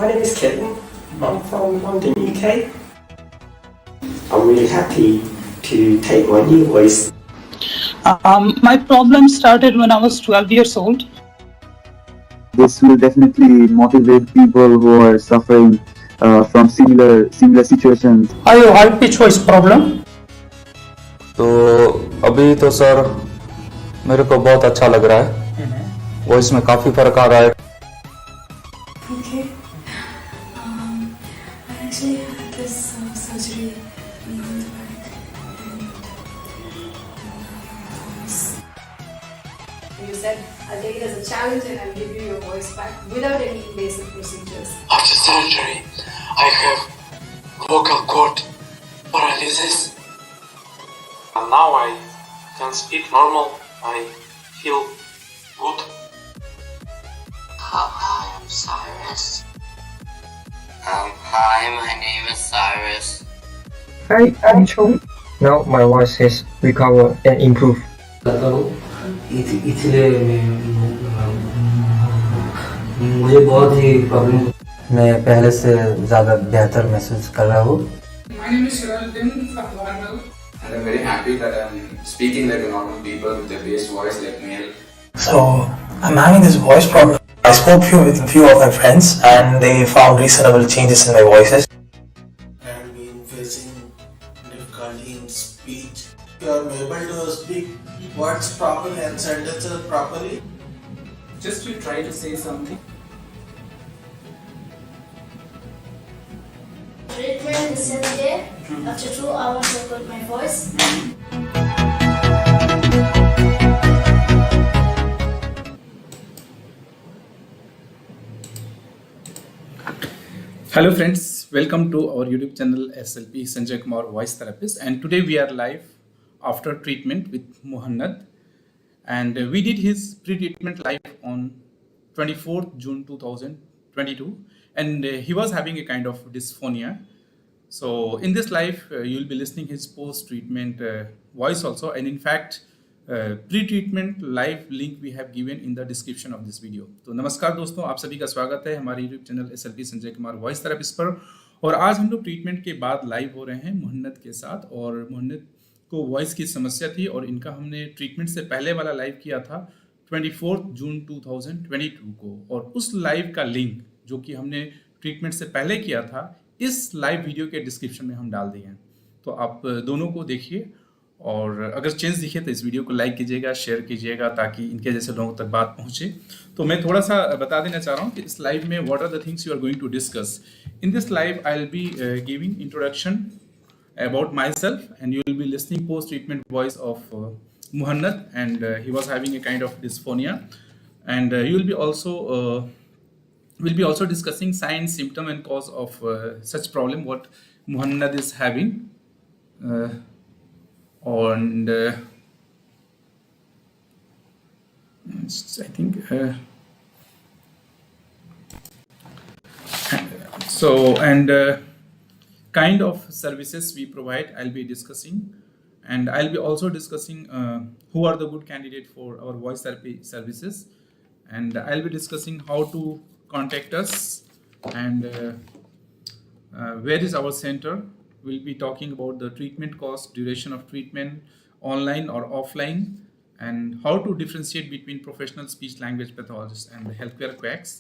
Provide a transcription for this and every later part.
my name is Kevin. I'm from London, UK. I'm really happy to take my new voice. My problem started when I was 12 years old. This will definitely motivate people who are suffering from similar situations. I have high pitch voice problem. तो अभी तो sir मेरे को बहुत अच्छा लग रहा है, वॉइस में काफी फर्क आ रहा है. Okay. I actually had this surgery in the back and You said, I'll take it as a challenge and I'll give you your voice back without any invasive procedures. After surgery, I have vocal cord paralysis. And now I can speak normal. I feel good. Hi, I'm Cyrus. Hi, my name is Cyrus. Hi, I'm Chong. Now my voice has recovered and improved. इसलिए मुझे बहुत ही problem, मैं पहले से ज़्यादा बेहतर महसूस कर रहा हूँ. My name is Rehabilitation from Bangalore. And I'm very happy that I'm speaking like a normal people with a bass voice like male. So I'm having this voice problem. I spoke with a few of my friends and they found reasonable changes in my voices. I have been facing difficulty in speech. You are able to speak words properly and sentences properly. Just to try to say something. treatment the same day. After 2 hours I got my voice. Hello friends, welcome to our YouTube channel SLP Sanjay Kumar Voice Therapist, and today we are live after treatment with Muhannad, and we did his pre-treatment live on 24th June 2022, and he was having a kind of dysphonia. So in this live you'll be listening his post-treatment voice also, and in fact pretreatment live link we have given in the description of this video. तो नमस्कार दोस्तों, आप सभी का स्वागत है हमारे YouTube channel SLP Sanjay Kumar voice therapist पर. और आज हम लोग ट्रीटमेंट के बाद लाइव हो रहे हैं मुहन्नद के साथ. और मुहन्नद को वॉइस की समस्या थी और इनका हमने ट्रीटमेंट से पहले वाला लाइव किया था 24 जून 2022 को, और उस लाइव का लिंक जो कि हमने ट्रीटमेंट से पहले किया था इस लाइव वीडियो के डिस्क्रिप्शन में हम डाल दिए हैं. तो आप दोनों को देखिए, और अगर चेंज दिखे तो इस वीडियो को लाइक कीजिएगा, शेयर कीजिएगा, ताकि इनके जैसे लोगों तक बात पहुंचे. तो मैं थोड़ा सा बता देना चाह रहा हूं कि इस लाइव में what are the things you are going to discuss. In this live I will be giving introduction about myself and you will be listening post treatment voice of Muhannad, and he was having a kind of dysphonia, and you will be also discussing signs, symptom and cause of such problem what Muhannad is having. And I think so, and kind of services we provide I'll be discussing, and I'll be also discussing who are the good candidate for our voice therapy services, and I'll be discussing how to contact us and where is our center. We'll be talking about the treatment cost, duration of treatment, online or offline, and how to differentiate between professional speech language pathologists and the healthcare quacks,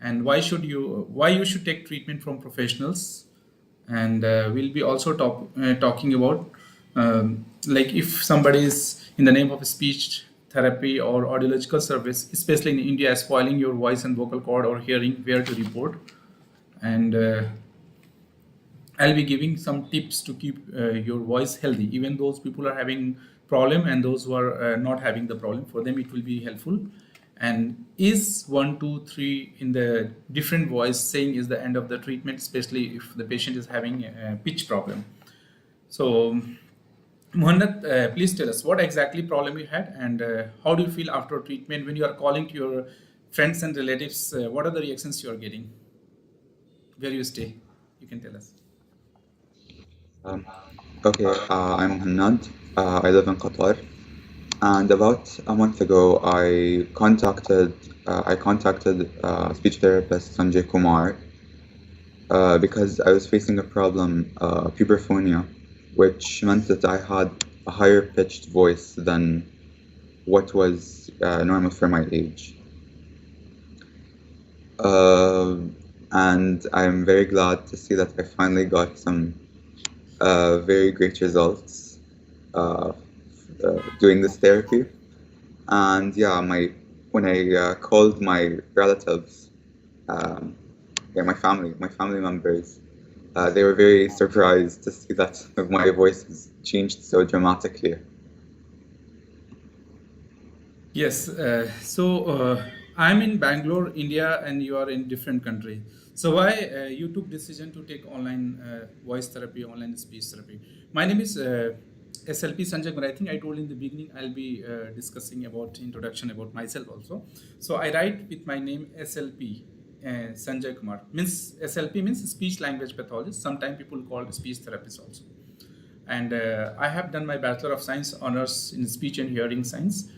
and why you should take treatment from professionals. And we'll be also talking about like if somebody is in the name of a speech therapy or audiological service, especially in India, spoiling your voice and vocal cord or hearing, where to report. And I'll be giving some tips to keep your voice healthy. Even those people are having problem and those who are not having the problem, for them it will be helpful. And is 1, 2, 3 in the different voice saying is the end of the treatment, especially if the patient is having a pitch problem. So Muhannad, please tell us what exactly problem you had, and how do you feel after treatment when you are calling to your friends and relatives? What are the reactions you are getting? Where you stay? You can tell us. Okay, I'm Muhannad. I live in Qatar, and about a month ago, I contacted speech therapist Sanjay Kumar because I was facing a problem, puberphonia, which meant that I had a higher pitched voice than what was normal for my age. And I'm very glad to see that I finally got some very great results doing this therapy. And yeah, when I called my relatives, my family members, they were very surprised to see that my voice has changed so dramatically. Yes, I'm in Bangalore, India, and you are in different country. So why you took decision to take online voice therapy, online speech therapy? My name is SLP Sanjay Kumar. I think I told in the beginning I'll be discussing about introduction about myself also. So I write with my name SLP Sanjay Kumar. Means SLP means Speech Language Pathologist. Sometimes people call it speech therapist also. And I have done my Bachelor of Science honors in Speech and Hearing Science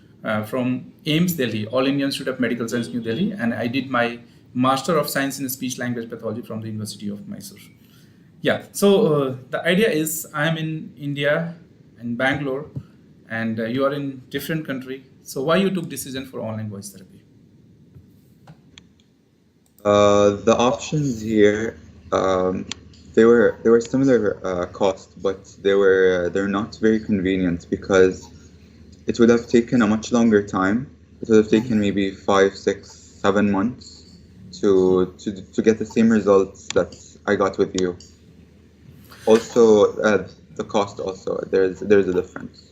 from AIIMS Delhi, All Indian Institute of Medical Science, New Delhi, and I did my Master of Science in Speech Language Pathology from the University of Mysore. Yeah, so the idea is I'm in India, in Bangalore, and you are in different country. So why you took decision for online voice therapy? The options here, they were similar cost, but they're not very convenient because it would have taken a much longer time. It would have taken maybe 5, 6, 7 months to get the same results that I got with you. Also, the cost also, there's a difference.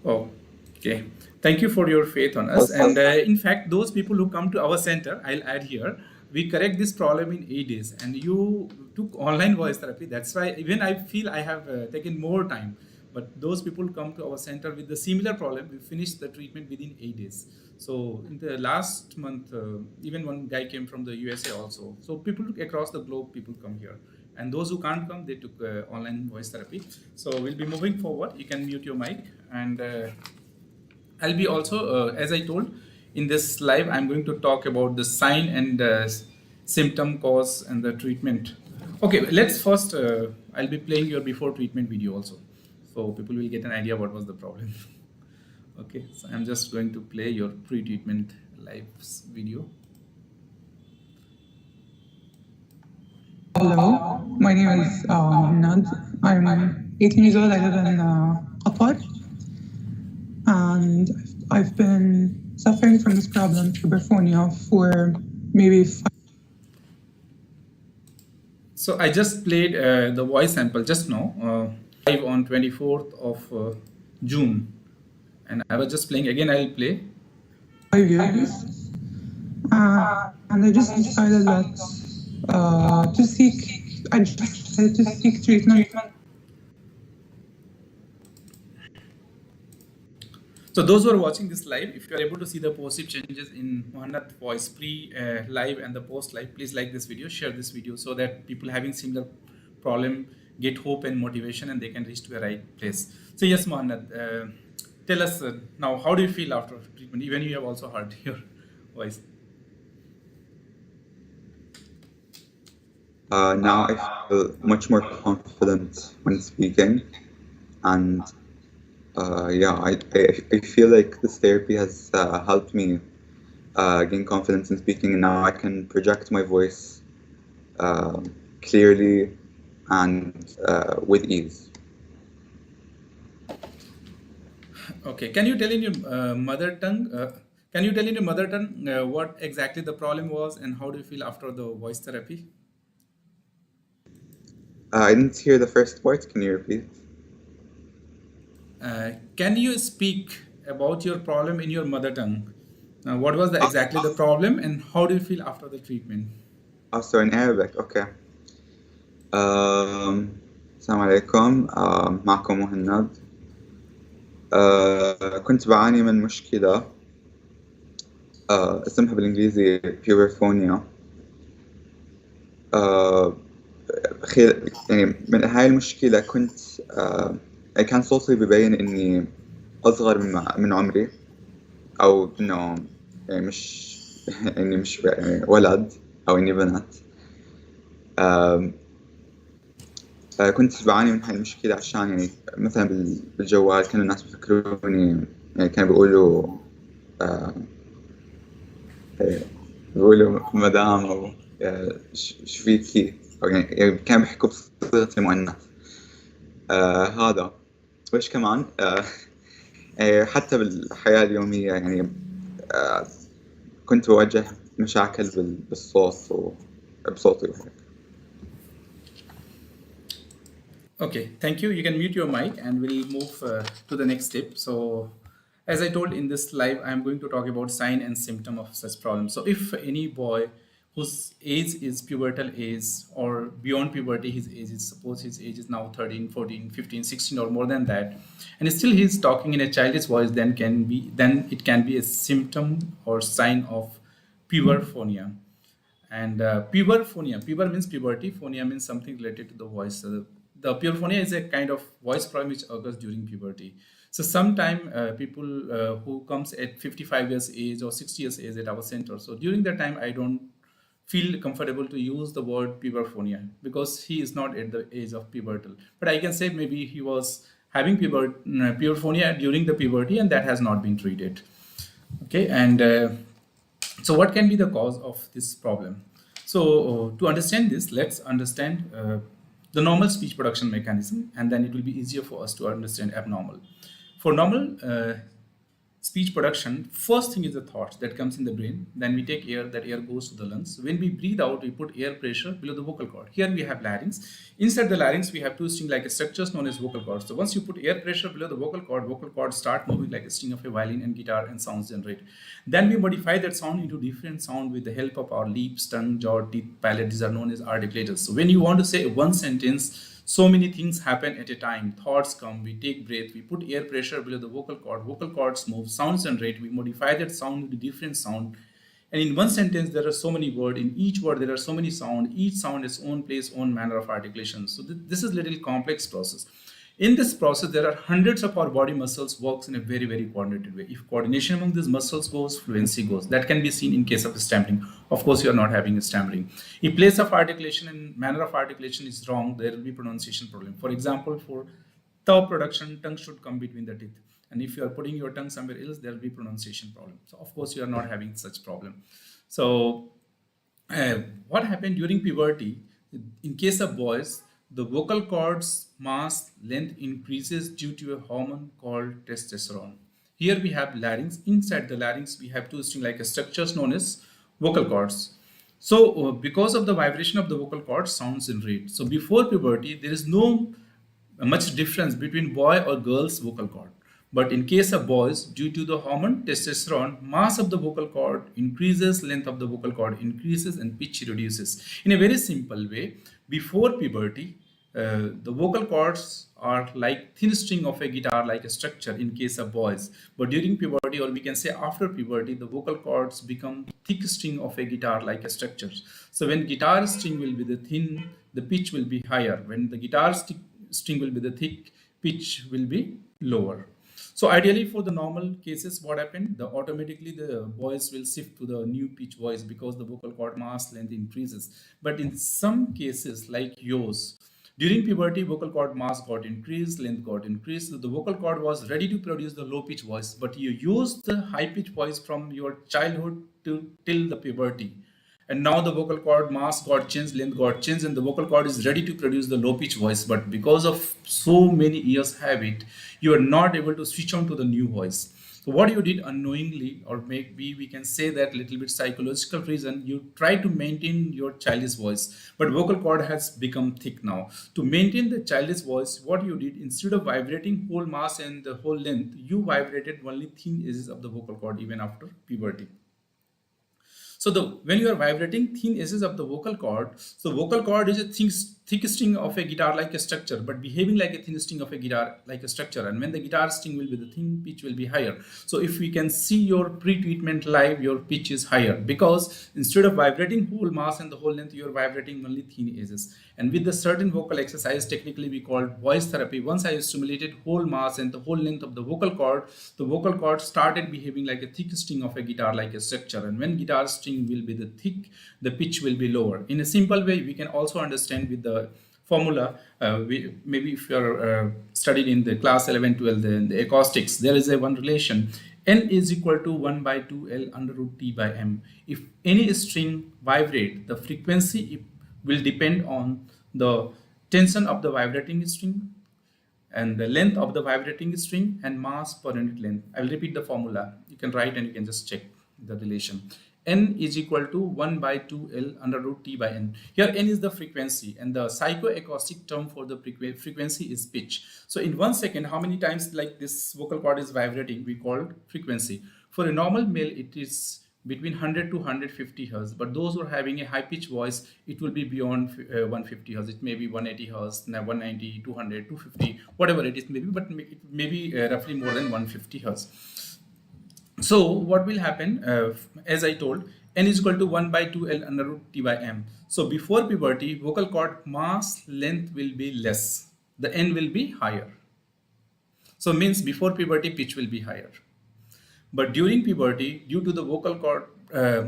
Oh, okay. Thank you for your faith on us. And in fact, those people who come to our center, I'll add here, we correct this problem in 8 days. And you took online voice therapy. That's why even I feel I have taken more time. But those people come to our center with the similar problem. We finish the treatment within 8 days. So in the last month, even one guy came from the USA also. So people across the globe, people come here. And those who can't come, they took online voice therapy. So we'll be moving forward. You can mute your mic. And I'll be also, as I told, in this live, I'm going to talk about the sign and symptom, cause, and the treatment. Okay, let's first, I'll be playing your before treatment video also. So people will get an idea what was the problem. Okay, so I'm just going to play your pre-treatment live video. Hello, my name is Nad. I'm 18 years old. I live in Qatar. And I've been suffering from this problem, puberphonia, for maybe 5. So I just played the voice sample just now, live on 24th of June. And I was just playing, again I'll play. 5 years. And I just decided that to seek treatment. So those who are watching this live, if you are able to see the positive changes in Mohanad's voice pre-live and the post-live, please like this video, share this video so that people having similar problem get hope and motivation and they can reach to the right place. So yes, Mohanad, tell us now, how do you feel after treatment? Even you have also heard your voice. Now I feel much more confident when speaking, and I feel like this therapy has helped me gain confidence in speaking, and now I can project my voice clearly and with ease. Okay, can you tell in your mother tongue? What exactly the problem was and how do you feel after the voice therapy? I didn't hear the first part. Can you repeat? Can you speak about your problem in your mother tongue? What was exactly the problem and how do you feel after the treatment? Oh, so in Arabic, okay. السلام عليكم. معكم مهند. كنت بعاني من مشكلة اسمها بالإنجليزي puberphonia. يعني من هاي المشكلة كنت كان صوتي ببين إني أصغر من عمري، أو إنه يعني مش إني مش ولد أو إني بنت. آم، كنت بعاني من هاي المشكلة عشان يعني مثلا بالجوال كانوا الناس بيفكروني يعني كانوا بيقولوا بيقولوا مدام أو شو فيكي أو يعني كانوا بيحكوا بصيغة المؤنث. هذا وإيش كمان حتى بالحياة اليومية يعني كنت بواجه مشاكل بالصوت وبصوتي وهيك. Okay, thank you. You can mute your mic and we'll move to the next step. So, as I told in this live, I'm going to talk about sign and symptom of such problems. So, if any boy whose age is pubertal age or beyond puberty, his age is, suppose his age is now 13, 14, 15, 16 or more than that, and still he's talking in a childish voice, then it can be a symptom or sign of puberphonia. And puberphonia, puber means puberty, phonia means something related to the voice. The puberphonia is a kind of voice problem which occurs during puberty. So sometime people who comes at 55 years age or 60 years age at our center, so during that time I don't feel comfortable to use the word puberphonia because he is not at the age of pubertal. But I can say maybe he was having puberphonia during the puberty and that has not been treated. Okay, and so what can be the cause of this problem? So to understand this, let's understand the normal speech production mechanism, and then it will be easier for us to understand abnormal. For normal speech production, first thing is the thought that comes in the brain. Then we take air, that air goes to the lungs. When we breathe out, we put air pressure below the vocal cord. Here we have larynx. Inside the larynx, we have two string-like structures known as vocal cords. So once you put air pressure below the vocal cords start moving like a string of a violin and guitar, and sounds generate. Then we modify that sound into different sound with the help of our lips, tongue, jaw, teeth, palate. These are known as articulators. So when you want to say one sentence, so many things happen at a time. Thoughts come, we take breath, we put air pressure below the vocal cords move, sounds generate, we modify that sound into different sound. And in one sentence, there are so many words. In each word, there are so many sound. Each sound has own place, own manner of articulation. So this is a little complex process. In this process, there are hundreds of our body muscles works in a very, very coordinated way. If coordination among these muscles goes, fluency goes. That can be seen in case of stammering. Of course, you are not having a stammering. If place of articulation and manner of articulation is wrong, there will be pronunciation problem. For example, for the production, tongue should come between the teeth. And if you are putting your tongue somewhere else, there will be pronunciation problem. So of course, you are not having such problem. So what happened during puberty, in case of boys, the vocal cords mass length increases due to a hormone called testosterone. Here we have larynx. Inside the larynx, we have two string-like structures known as vocal cords. So because of the vibration of the vocal cords, sounds generate. So before puberty, there is no much difference between boy or girl's vocal cord. But in case of boys, due to the hormone testosterone, mass of the vocal cord increases, length of the vocal cord increases, and pitch reduces. In a very simple way, before puberty, the vocal cords are like thin string of a guitar, like a structure in case of boys. But during puberty, or we can say after puberty, the vocal cords become thick string of a guitar, like a structure. So when guitar string will be the thin, the pitch will be higher. When the guitar string will be the thick, pitch will be lower. So ideally for the normal cases, what happened? Automatically the boys will shift to the new pitch voice because the vocal cord mass length increases. But in some cases like yours, during puberty, vocal cord mass got increased, length got increased. So the vocal cord was ready to produce the low pitch voice, but you used the high pitch voice from your childhood till the puberty. And now the vocal cord mass got changed, length got changed, and the vocal cord is ready to produce the low pitch voice. But because of so many years habit, you are not able to switch on to the new voice. So what you did unknowingly, or maybe we can say that little bit psychological reason, you try to maintain your childish voice, but vocal cord has become thick now. To maintain the childish voice, what you did, instead of vibrating whole mass and the whole length, you vibrated only thin edges of the vocal cord even after puberty. So when you are vibrating thin edges of the vocal cord, so vocal cord is a thick string of a guitar like a structure, but behaving like a thin string of a guitar like a structure. And when the guitar string will be the thin, pitch will be higher. So if we can see your pre-treatment live, your pitch is higher, because instead of vibrating whole mass and the whole length, you are vibrating only thin edges. And with the certain vocal exercise, technically we call voice therapy, once I stimulated whole mass and the whole length of the vocal cord started behaving like a thick string of a guitar like a structure. And when guitar string will be the thick, the pitch will be lower. In a simple way, we can also understand with the formula. Maybe if you're studied in the class 11, 12, the acoustics, there is a one relation. N is equal to 1 by 2L under root T by M. If any string vibrate, the frequency will depend on the tension of the vibrating string and the length of the vibrating string and mass per unit length. I will repeat the formula. You can write and you can just check the relation. N is equal to 1 by 2L under root T by N. Here N is the frequency, and the psychoacoustic term for the frequency is pitch. So in 1 second, how many times like this vocal cord is vibrating, we called frequency. For a normal male, it is between 100 to 150 Hz, but those who are having a high pitch voice, it will be beyond 150 Hz. It may be 180 Hz, 190, 200, 250, whatever it is, maybe, but it may be roughly more than 150 Hz. So what will happen, as I told, N is equal to 1 by 2L under root T by M. So before puberty, vocal cord mass length will be less. The N will be higher. So means before puberty, pitch will be higher. But during puberty, due to the vocal cord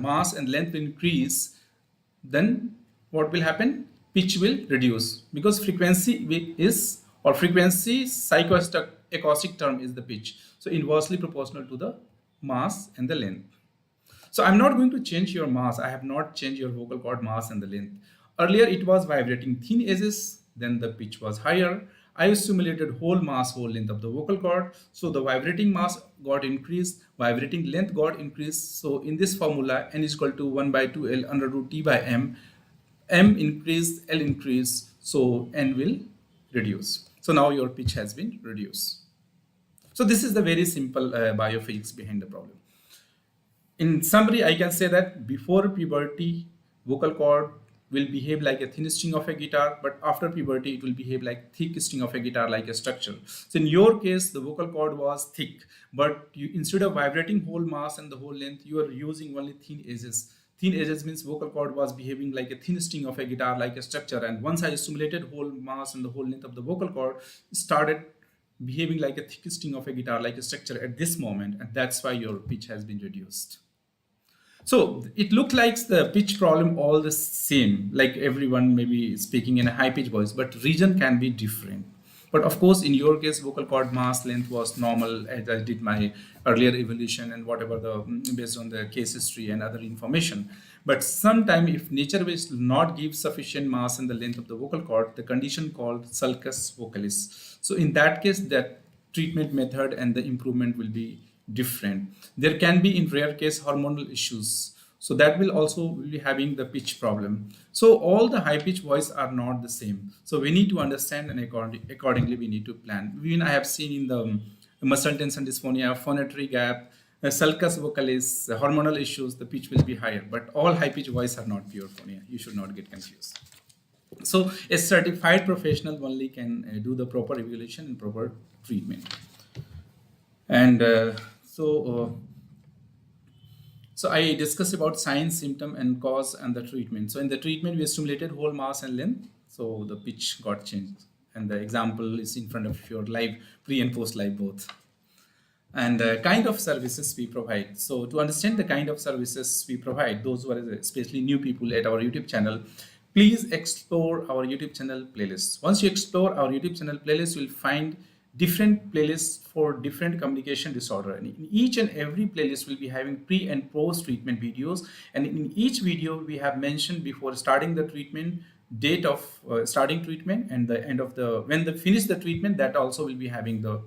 mass and length will increase, then what will happen? Pitch will reduce, because frequency is, or frequency psychoacoustic term is the pitch. So inversely proportional to the mass and the length. So I'm not going to change your mass. I have not changed your vocal cord mass and the length. Earlier it was vibrating thin edges, then the pitch was higher. I stimulated whole mass, whole length of the vocal cord. So the vibrating mass got increased, vibrating length got increased. So in this formula, N is equal to 1 by 2L under root T by M. M increased, L increased, so N will reduce. So now your pitch has been reduced. So this is the very simple biophysics behind the problem. In summary, I can say that before puberty, vocal cord will behave like a thin string of a guitar, but after puberty, it will behave like thick string of a guitar like a structure. So in your case, the vocal cord was thick, but instead of vibrating whole mass and the whole length, you are using only thin edges. Thin edges means vocal cord was behaving like a thin string of a guitar like a structure. And once I stimulated whole mass and the whole length of the vocal cord, started behaving like a thick string of a guitar like a structure at this moment, and that's why your pitch has been reduced. So it looked like the pitch problem all the same, like everyone may be speaking in a high pitch voice, but region can be different. But of course, in your case, vocal cord mass length was normal, as I did my earlier evaluation and whatever based on the case history and other information. But sometime if nature will not give sufficient mass and the length of the vocal cord, the condition called sulcus vocalis. So in that case, that treatment method and the improvement will be different. There can be in rare case hormonal issues. So that will also be having the pitch problem. So all the high pitch voice are not the same. So we need to understand and accordingly we need to plan. Even I have seen in the muscle tension dysphonia, phonatory gap, sulcus vocalis, hormonal issues, the pitch will be higher. But all high pitch voice are not puberphonia. You should not get confused. So a certified professional only can do the proper evaluation and proper treatment. And so I discussed about sign, symptom, and cause and the treatment. So in the treatment, we stimulated whole mass and length. So the pitch got changed. And the example is in front of your live, pre and post live both. And kind of services we provide. So to understand the kind of services we provide, those who are especially new people at our YouTube channel, please explore our YouTube channel playlist. Once you explore our YouTube channel playlist, you'll find different playlists for different communication disorder, and in each and every playlist will be having pre and post treatment videos, and in each video we have mentioned before starting the treatment, date of starting treatment, and the end of the when they finish the treatment, that also will be having the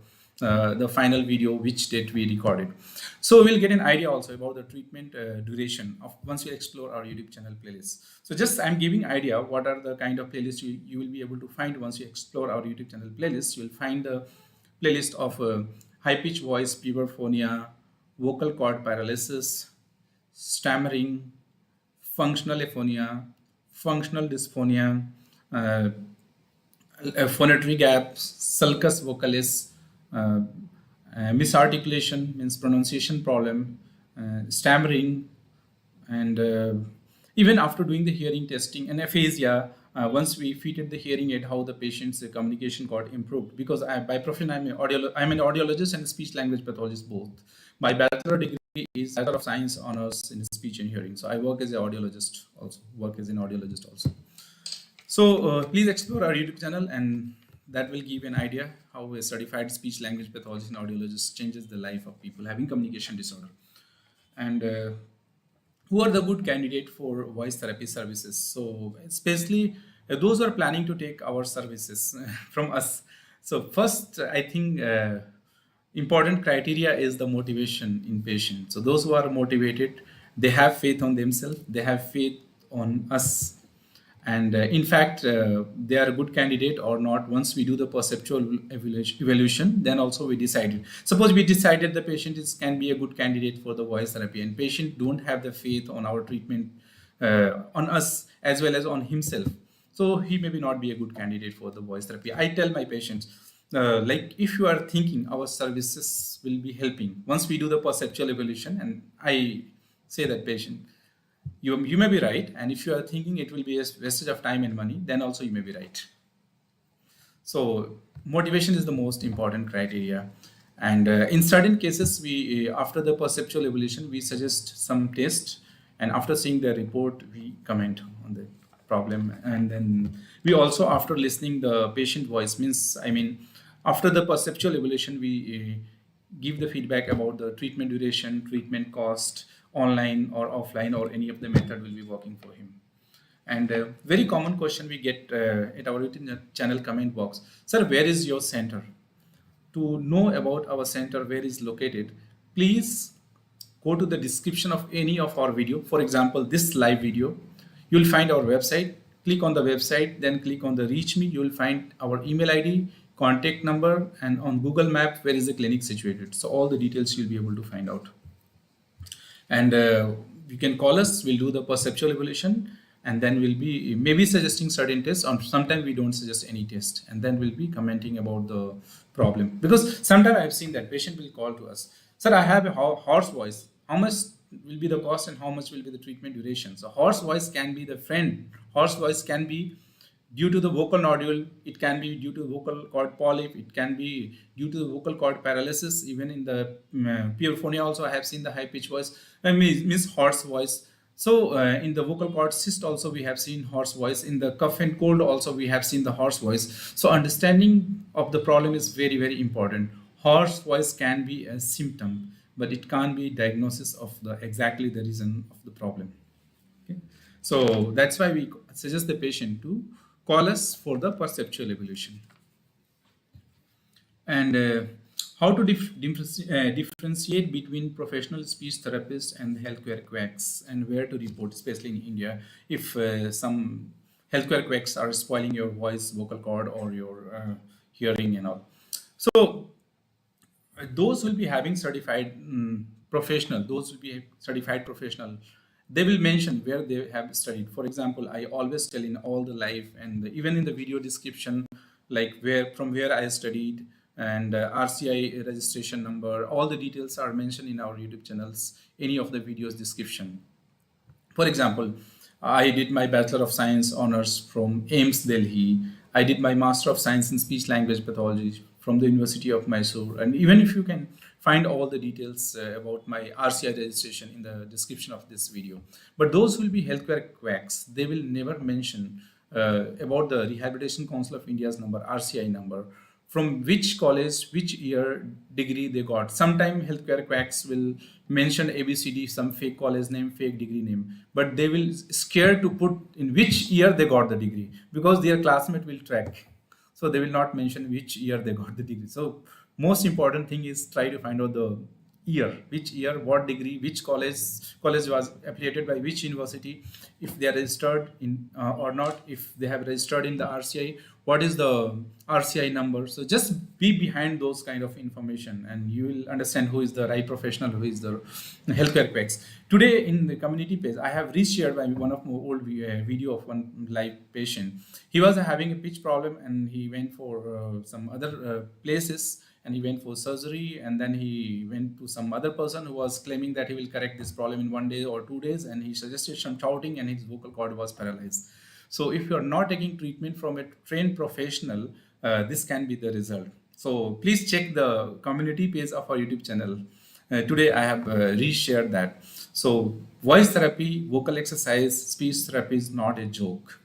final video, which date we recorded. So we'll get an idea also about the treatment duration of once we explore our YouTube channel playlist. So just I'm giving idea what are the kind of playlists you will be able to find once you explore our YouTube channel playlist. You will find the playlist of high pitch voice, puberphonia, vocal cord paralysis, stammering, functional aphonia, functional dysphonia, phonatory gaps, sulcus vocalis, misarticulation means pronunciation problem, stammering, and even after doing the hearing testing and aphasia, once we fitted the hearing aid, how the patient's communication got improved. Because by profession I'm an audiologist and speech language pathologist both. My bachelor degree is Bachelor of Science honors in speech and hearing. So I work as an audiologist also. So please explore our YouTube channel, and that will give an idea how a certified speech language pathologist and audiologist changes the life of people having communication disorder. And who are the good candidate for voice therapy services? So especially those who are planning to take our services from us. So first, I think important criteria is the motivation in patients. So those who are motivated, they have faith on themselves, they have faith on us. And in fact, they are a good candidate or not. Once we do the perceptual evaluation, then also we decided. Suppose we decided the patient can be a good candidate for the voice therapy, and patient don't have the faith on our treatment, on us as well as on himself. So he maybe not be a good candidate for the voice therapy. I tell my patients, like if you are thinking our services will be helping, once we do the perceptual evaluation, and I say that patient, you may be right, and if you are thinking it will be a wastage of time and money, then also you may be right. So motivation is the most important criteria. And in certain cases, we after the perceptual evaluation, we suggest some test, and after seeing the report, we comment on the problem. And then we also, after listening the patient voice, after the perceptual evaluation, we give the feedback about the treatment duration, treatment cost, online or offline, or any of the method will be working for him. And a very common question we get at our YouTube channel comment box: sir, where is your center? To know about our center, where is located, please go to the description of any of our video. For example, this live video, you'll find our website. Click on the website, then click on the reach me. You'll find our email ID, contact number, and on Google Map, where is the clinic situated. So all the details you'll be able to find out. And you can call us, we'll do the perceptual evaluation, and then we'll be maybe suggesting certain tests, or sometimes we don't suggest any test, and then we'll be commenting about the problem. Because sometimes I've seen that patient will call to us, sir, I have a hoarse voice, how much will be the cost and how much will be the treatment duration? So hoarse voice can be the friend. Hoarse voice can be due to the vocal nodule, it can be due to vocal cord polyp, it can be due to the vocal cord paralysis. Even in the Puberphonia also I have seen the high pitch voice, means hoarse voice. So in the vocal cord cyst also we have seen hoarse voice. In the cough and cold also we have seen the hoarse voice. So understanding of the problem is very, very important. Hoarse voice can be a symptom, but it can't be diagnosis of exactly the reason of the problem. Okay? So that's why we suggest the patient to call us for the perceptual evaluation. And how to differentiate between professional speech therapists and healthcare quacks, and where to report, especially in India, if some healthcare quacks are spoiling your voice, vocal cord, or your hearing and all. So those will be having certified professional, they will mention where they have studied. For example, I always tell in all the live and even in the video description, like from where I studied, and RCI registration number, all the details are mentioned in our YouTube channels, any of the videos description. For example, I did my Bachelor of Science honors from AIIMS Delhi. I did my Master of Science in Speech Language Pathology from the University of Mysore. And even if you can find all the details about my RCI registration in the description of this video. But those will be healthcare quacks. They will never mention about the Rehabilitation Council of India's number, RCI number, from which college, which year degree they got. Sometimes healthcare quacks will mention ABCD, some fake college name, fake degree name, but they will scared to put in which year they got the degree, because their classmate will track. So they will not mention which year they got the degree. So most important thing is try to find out the which year, what degree, which college was affiliated by which university, if they are registered in or not, if they have registered in the RCI, what is the RCI number. So just be behind those kind of information and you will understand who is the right professional, who is the healthcare quacks. Today in the community page, I have reshared by one of my old video of one live patient. He was having a pitch problem and he went for some other places, and he went for surgery, and then he went to some other person who was claiming that he will correct this problem in 1 day or 2 days, and he suggested some shouting and his vocal cord was paralyzed. So if you are not taking treatment from a trained professional, this can be the result. So please check the community page of our YouTube channel. Today I have reshared that. So voice therapy, vocal exercise, speech therapy is not a joke.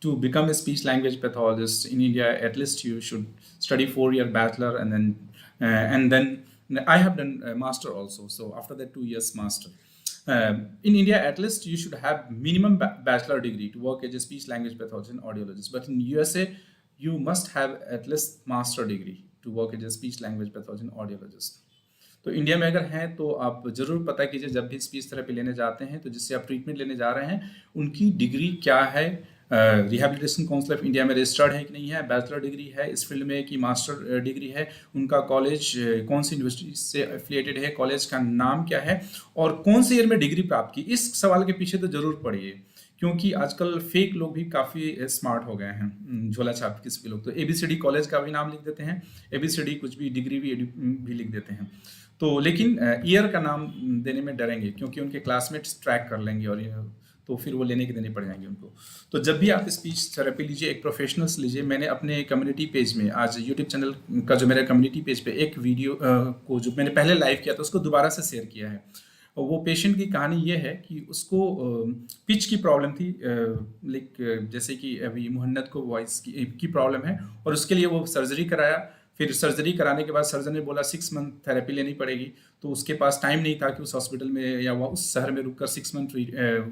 To become a speech language pathologist in India, at least you should study 4-year bachelor, and then I have done a master also. So after that 2 years master. In India, at least you should have minimum bachelor degree to work as a speech language pathologist and audiologist. But in USA, you must have at least master degree to work as a speech language pathologist and audiologist. तो India में अगर हैं तो आप जरूर पता कीजिए जब भी स्पीच थेरेपी लेने जाते हैं तो जिससे आप ट्रीटमेंट लेने जा रहे हैं उनकी डिग्री क्या है, रिहेबिलिटेशन काउंसिल ऑफ इंडिया में रजिस्टर्ड है कि नहीं है, बैचलर डिग्री है इस फील्ड में कि मास्टर डिग्री है, उनका कॉलेज कौन सी यूनिवर्सिटी से एफिलिएटेड है, कॉलेज का नाम क्या है और कौन से ईयर में डिग्री प्राप्त की। इस सवाल के पीछे तो जरूर पढ़िए, क्योंकि आजकल फेक लोग भी काफ़ी स्मार्ट हो गए हैं, झोला छाप किसी के लोग तो ABCD कॉलेज का भी नाम लिख देते हैं, ABCD कुछ भी डिग्री भी लिख देते हैं। तो लेकिन ईयर का नाम देने में डरेंगे क्योंकि उनके क्लासमेट्स ट्रैक कर लेंगे और तो फिर वो लेने के देने पड़ जाएंगे उनको। तो जब भी आप स्पीच थेरेपी लीजिए, एक प्रोफेशनल्स लीजिए। मैंने अपने कम्युनिटी पेज में आज यूट्यूब चैनल का जो मेरा कम्युनिटी पेज पे एक वीडियो को जो मैंने पहले लाइव किया था उसको दोबारा से शेयर किया है। और वो पेशेंट की कहानी ये है कि उसको पिच की प्रॉब्लम थी, लाइक जैसे कि अभी मुहन्नद को वॉइस की प्रॉब्लम है और उसके लिए वो सर्जरी कराया। फिर सर्जरी कराने के बाद सर्जन ने बोला 6 मंथ थेरेपी लेनी पड़ेगी, तो उसके पास टाइम नहीं था कि उस हॉस्पिटल में या उस शहर में रुककर 6 मंथ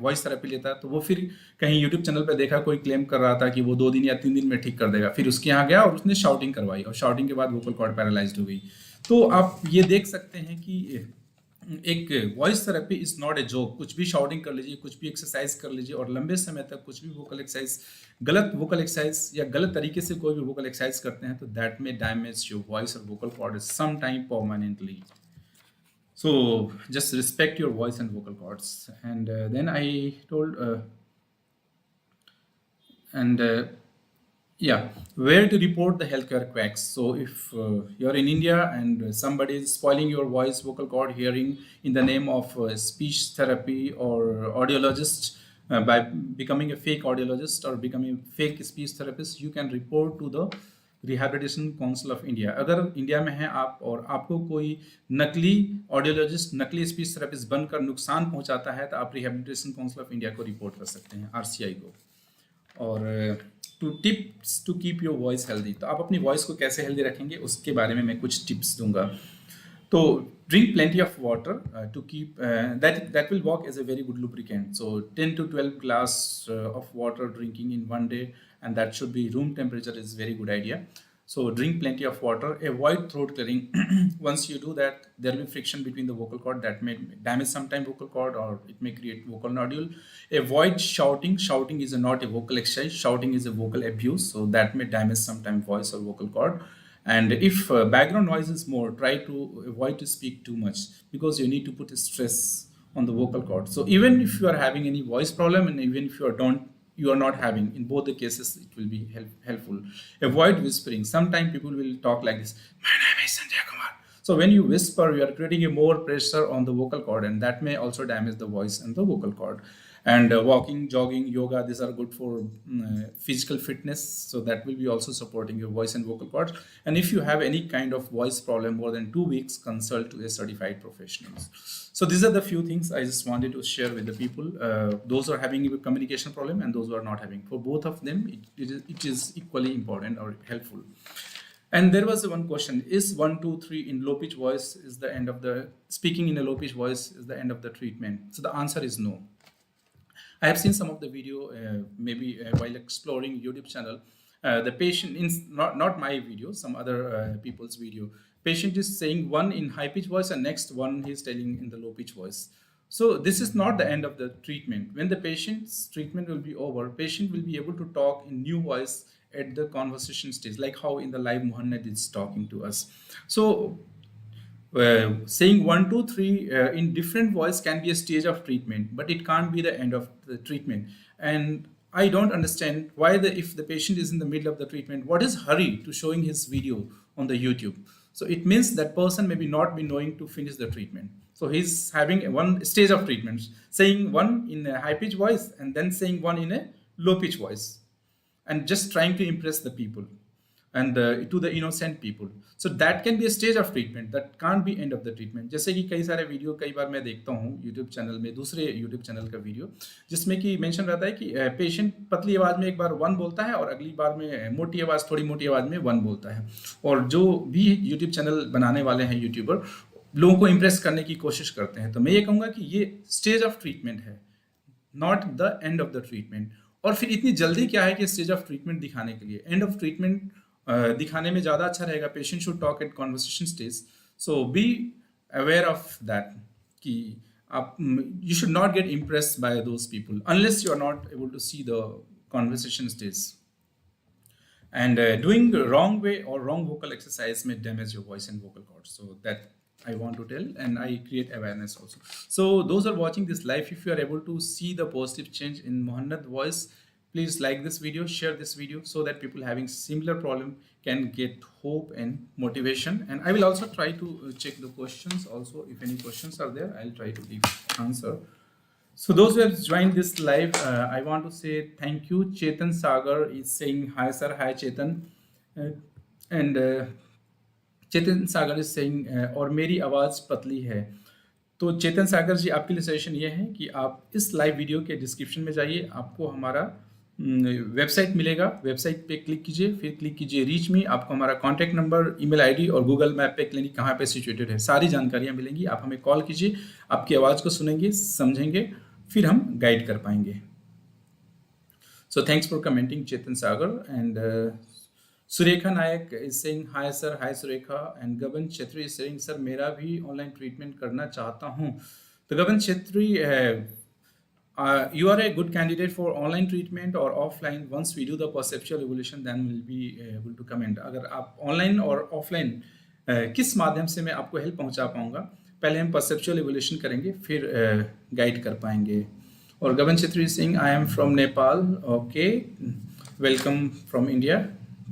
वॉइस थेरेपी लेता। तो वो फिर कहीं यूट्यूब चैनल पे देखा कोई क्लेम कर रहा था कि वो 2 दिन या 3 दिन में ठीक कर देगा। फिर उसके यहाँ गया और उसने शाउटिंग करवाई और शाउटिंग के बाद वोकल कॉर्ड पैरालाइज्ड हो गई। तो आप ये देख सकते हैं कि एक voice therapy is not a joke. कुछ भी शाउटिंग कर लीजिए, कुछ भी एक्सरसाइज कर लीजिए और लंबे समय तक कुछ भी वोकल एक्सरसाइज, गलत वोकल एक्सरसाइज या गलत तरीके से कोई भी वोकल एक्सरसाइज करते हैं तो दैट में डैमेज योर वॉइस और vocal cord some time permanently. So just respect your voice and vocal cords. And then I told where to report the healthcare quacks. So if you're in India and somebody is spoiling your voice, vocal cord, hearing in the name of speech therapy or audiologist, by becoming a fake audiologist or becoming a fake speech therapist, you can report to the rehabilitation council of India. अगर India में हैं आप और आपको कोई नकली audiologist, नकली speech therapist बनकर नुकसान पहुंचाता है तो आप रिहैबिलिटेशन काउंसिल ऑफ इंडिया को रिपोर्ट कर सकते हैं, RCI को। और two tips to keep your voice healthy, तो आप अपनी वॉइस को कैसे हेल्दी रखेंगे उसके बारे में मैं कुछ टिप्स दूंगा। तो drink plenty of water to keep that will work as a very good lubricant. So 10 to 12 glass of water drinking in 1 day, and that should be room temperature is very good idea. So drink plenty of water. Avoid throat clearing. Once you do that, there will be friction between the vocal cord that may damage sometime vocal cord or it may create vocal nodule. Avoid shouting. Shouting is not a vocal exercise. Shouting is a vocal abuse, so that may damage sometime voice or vocal cord. And if background noise is more, try to avoid to speak too much because you need to put a stress on the vocal cord. So even if you are having any voice problem and even if you are not having, in both the cases it will be helpful. Avoid whispering. Sometimes people will talk like this, my name is Sanjay Kumar. So when you whisper, you are creating a more pressure on the vocal cord and that may also damage the voice and the vocal cord. And walking, jogging, yoga, these are good for physical fitness. So that will be also supporting your voice and vocal cords. And if you have any kind of voice problem more than 2 weeks, consult to a certified professional. So these are the few things I just wanted to share with the people. Those who are having a communication problem and those who are not having. For both of them, it is equally important or helpful. And there was one question, is 1, 2, 3 in low pitch voice is the end of the, speaking in a low pitch voice is the end of the treatment? So the answer is no. I have seen some of the video, maybe while exploring YouTube channel, the patient, not my video, some other people's video, patient is saying one in high pitch voice and next one he is telling in the low pitch voice. So this is not the end of the treatment. When the patient's treatment will be over, patient will be able to talk in new voice at the conversation stage, like how in the live Muhammad is talking to us. So saying 1, 2, 3 in different voice can be a stage of treatment, but it can't be the end of the treatment. And I don't understand why if the patient is in the middle of the treatment, what is hurry to showing his video on the YouTube? So it means that person maybe not be knowing to finish the treatment. So he's having one stage of treatment, saying one in a high pitch voice and then saying one in a low pitch voice, and just trying to impress the people and to the innocent people. So that can be a stage of treatment, that can't be end of the treatment. जैसे कि कई सारे video कई बार मैं देखता हूँ YouTube channel में, दूसरे यूट्यूब चैनल का वीडियो, जिसमें कि मेंशन रहता है कि पेशेंट पतली आवाज़ में एक बार 1 बोलता है और अगली बार में मोटी आवाज़, थोड़ी मोटी आवाज़ में 1 बोलता है। और जो भी यूट्यूब चैनल बनाने वाले हैं यूट्यूबर, लोगों को इम्प्रेस करने की कोशिश करते हैं। तो मैं ये कहूँगा कि ये स्टेज ऑफ ट्रीटमेंट है, not the end of the treatment. और फिर इतनी जल्दी क्या है कि स्टेज ऑफ ट्रीटमेंट दिखाने के लिए, एंड ऑफ ट्रीटमेंट दिखाने में ज़्यादा अच्छा रहेगा। Patient should talk at conversation stage, so be aware of that कि आप you should not get impressed by those people unless you are not able to see the conversation stage. And doing wrong way or wrong vocal exercise may damage your voice and vocal cords. So that I want to tell, and I create awareness also. So those are watching this live, if you are able to see the positive change in Muhannad voice, please like this video, share this video, so that people having similar problem can get hope and motivation. And I will also try to check the questions also. If any questions are there, I'll try to give answer. So those who have joined this live, I want to say thank you. Chetan Sagar is saying hi sir, hi Chetan. And Chetan Sagar is saying और मेरी आवाज़ पतली है। तो चेतन सागर जी, आपके लिए suggestion ये है कि आप इस लाइव वीडियो के डिस्क्रिप्शन में जाइए, आपको हमारा वेबसाइट मिलेगा, वेबसाइट पे क्लिक कीजिए, फिर क्लिक कीजिए रीच मी, आपको हमारा कॉन्टैक्ट नंबर, ईमेल आईडी और गूगल मैप पे क्लिनिक कहाँ पे सिचुएटेड है, सारी जानकारियाँ मिलेंगी। आप हमें कॉल कीजिए, आपकी आवाज़ को सुनेंगे, समझेंगे, फिर हम गाइड कर पाएंगे। So thanks for commenting Chetan Sagar. And Surekha Nayak is saying hi sir, hi Surekha. And Gagan Chhetri is saying sir मेरा भी ऑनलाइन ट्रीटमेंट करना चाहता हूँ। तो गगन Chhetri, you are a good candidate for online treatment or offline. Once we do the perceptual evaluation, then we'll be able to comment. अगर आप online और offline किस माध्यम से मैं आपको हेल्प पहुंचा पाऊंगा, पहले हम perceptual evaluation करेंगे, फिर गाइड कर पाएंगे। और गगन Chhetri Singh, I am from Nepal. Okay, welcome from India.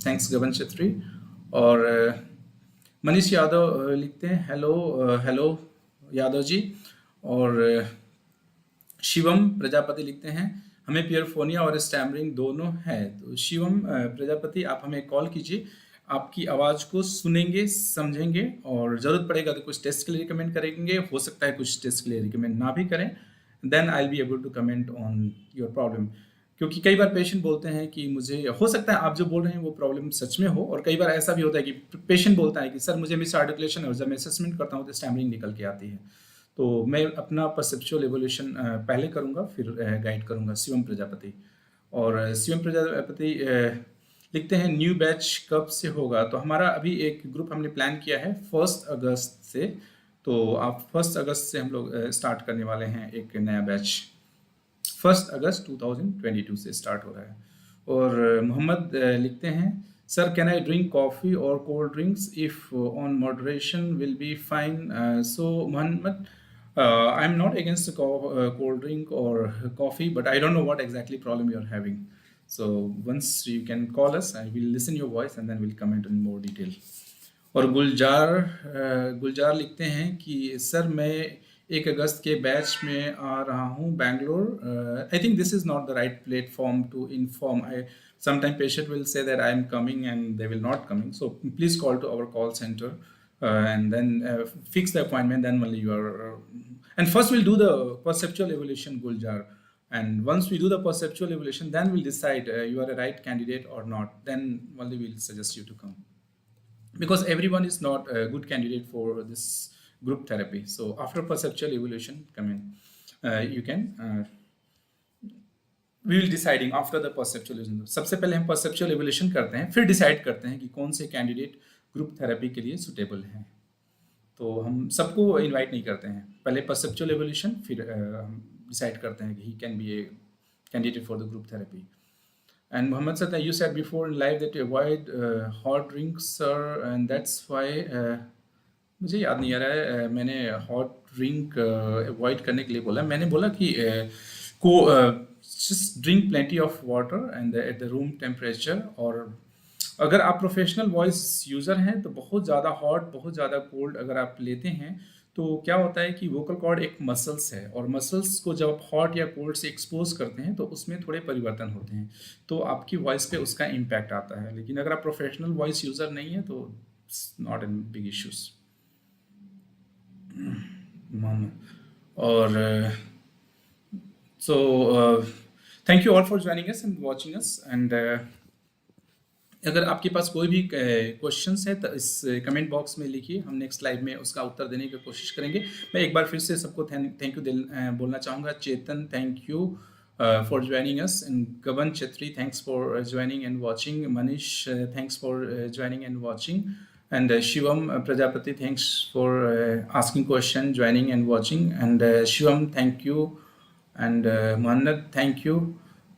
Thanks गगन छेत्री। और मनीष यादव लिखते हैं हेलो यादव जी। और शिवम प्रजापति लिखते हैं हमें पियरफोनिया और स्टैमरिंग दोनों है। तो शिवम प्रजापति, आप हमें कॉल कीजिए, आपकी आवाज़ को सुनेंगे, समझेंगे, और ज़रूरत पड़ेगा तो कुछ टेस्ट के लिए रिकमेंड करेंगे, हो सकता है कुछ टेस्ट के लिए रिकमेंड ना भी करें। Then I will be able to comment on your problem. क्योंकि कई बार पेशेंट बोलते हैं कि मुझे, हो सकता है आप जो बोल रहे हैं वो प्रॉब्लम सच में हो, और कई बार ऐसा भी होता है कि पेशेंट बोलता है कि सर मुझे मिस आर्टिकुलेशन, और जब मैं असेसमेंट करता हूँ तो स्टैमरिंग निकल के आती है। तो मैं अपना परसेप्चुअल एवोल्यूशन पहले करूँगा, फिर गाइड करूँगा। शिवम प्रजापति। और शिवम प्रजापति लिखते हैं न्यू बैच कब से होगा। तो हमारा अभी एक ग्रुप हमने प्लान किया है 1 अगस्त से। तो आप 1 अगस्त से हम लोग स्टार्ट करने वाले हैं एक नया बैच। 1 अगस्त 2022 से स्टार्ट हो रहा है। और मोहम्मद लिखते हैं sir can I drink coffee और cold drinks if on moderation will be fine. So Mohammed, I am not against cold drink or coffee, but I don't know what exactly problem you are having. So once you can call us, I will listen your voice and then we'll comment in more detail. और गुलजार लिखते हैं कि sir मैं 1 अगस्त के batch में आ रहा हूँ Bangalore. I think this is not the right platform to inform. Sometimes patient will say that I am coming and they will not coming. So please call to our call center and then fix the appointment. Then only you are. And first we'll do the perceptual evaluation, Guljar. And once we do the perceptual evaluation, then we'll decide you are a right candidate or not. Then only we'll suggest you to come. Because everyone is not a good candidate for this group therapy. So after perceptual evaluation, come in. You can. We will deciding after the perceptual evaluation. सबसे पहले हम perceptual evaluation करते हैं, फिर decide करते हैं कि कौन से कैंडिडेट ग्रुप थेरेपी के लिए सुटेबल हैं। तो हम सबको इनवाइट नहीं करते हैं, पहले परसेप्चुअल एवोल्यूशन, फिर हम डिसाइड करते हैं कि he can be a candidate for the group therapy. And Muhammad said that you said before in live that you avoid hot drinks, sir, and that's why मुझे याद नहीं आ रहा है मैंने हॉट ड्रिंक अवॉइड करने के लिए बोला। मैंने बोला कि को just drink plenty of water and at the room temperature। और अगर आप प्रोफेशनल वॉइस यूज़र हैं तो बहुत ज़्यादा हॉट, बहुत ज़्यादा कोल्ड अगर आप लेते हैं तो क्या होता है कि वोकल कॉर्ड एक मसल्स है, और मसल्स को जब आप हॉट या कोल्ड से एक्सपोज करते हैं तो उसमें थोड़े परिवर्तन होते हैं, तो आपकी वॉइस पे उसका इम्पैक्ट आता है। लेकिन अगर आप प्रोफेशनल वॉइस यूज़र नहीं है तो नॉट एन बिग इश्यूज। और so thank you all for joining us and watching us. And अगर आपके पास कोई भी क्वेश्चंस है तो इस कमेंट बॉक्स में लिखिए, हम नेक्स्ट लाइव में उसका उत्तर देने की कोशिश करेंगे। मैं एक बार फिर से सबको थैंक यू बोलना चाहूँगा। Chetan, thank you for joining us, and Gagan Chhetri, thanks for joining and watching. Manish, thanks for joining and watching. And Shivam Prajapati, thanks for asking question, joining and watching. And Shivam, thank you. And Mohammed, thank you.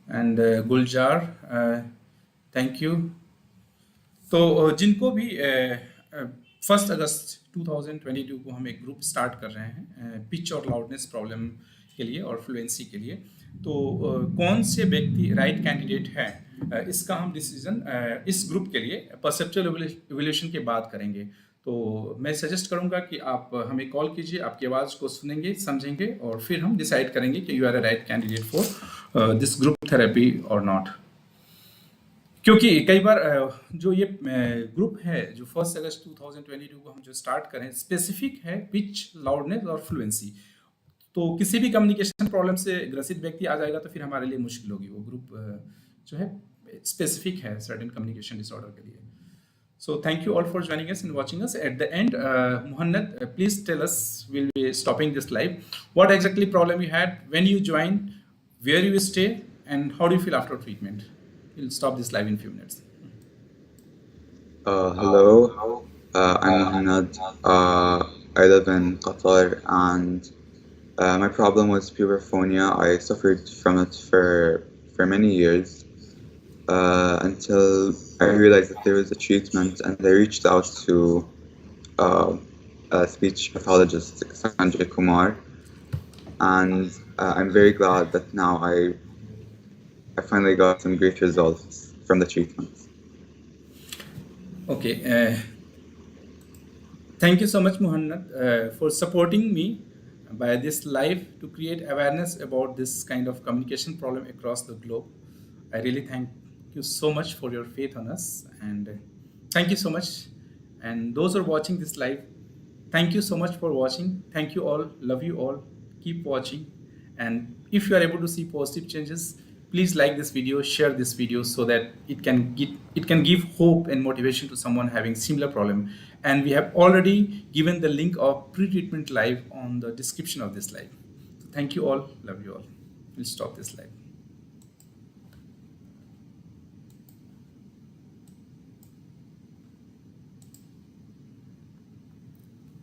And Gulzar, thank you. तो जिनको भी 1 अगस्त 2022 को हम एक group start कर रहे हैं pitch और लाउडनेस प्रॉब्लम के लिए और फ्लुएंसी के लिए, तो कौन से व्यक्ति राइट कैंडिडेट है इसका हम डिसीजन इस ग्रुप के लिए परसेप्चुअल एवोल्यूशन के बाद करेंगे। तो मैं सजेस्ट करूंगा कि आप हमें कॉल कीजिए, आपकी आवाज़ को सुनेंगे, समझेंगे, और फिर हम डिसाइड करेंगे कि you are a right candidate for this group therapy और नॉट। क्योंकि कई बार जो ये ग्रुप है जो 1 अगस्त 2022 को हम जो स्टार्ट करें स्पेसिफिक है पिच, लाउडनेस और फ्लुएंसी, तो किसी भी कम्युनिकेशन प्रॉब्लम से ग्रसित व्यक्ति आ जाएगा तो फिर हमारे लिए मुश्किल होगी। वो ग्रुप जो है स्पेसिफिक है सर्टेन कम्युनिकेशन डिसऑर्डर के लिए। So thank you all for joining us and watching us. At the end, Mohammed, please tell us, will be stopping this live, what exactly problem you had, when you join, where you stay, and how do you feel after treatment? We'll stop this live in a few minutes. Hello, I'm Mohammed. I live in Qatar, and my problem was puberphonia. I suffered from it for many years until I realized that there was a treatment, and I reached out to a speech pathologist, Sanjay Kumar, and I'm very glad that now I finally got some great results from the treatment. Okay. Thank you so much, Muhammad, for supporting me by this live to create awareness about this kind of communication problem across the globe. I really thank you so much for your faith on us, and thank you so much. And those who are watching this live, thank you so much for watching. Thank you all. Love you all. Keep watching. And if you are able to see positive changes, please like this video, share this video so that it can give hope and motivation to someone having similar problem. And we have already given the link of pre-treatment live on the description of this live. So thank you all, love you all. We'll stop this live.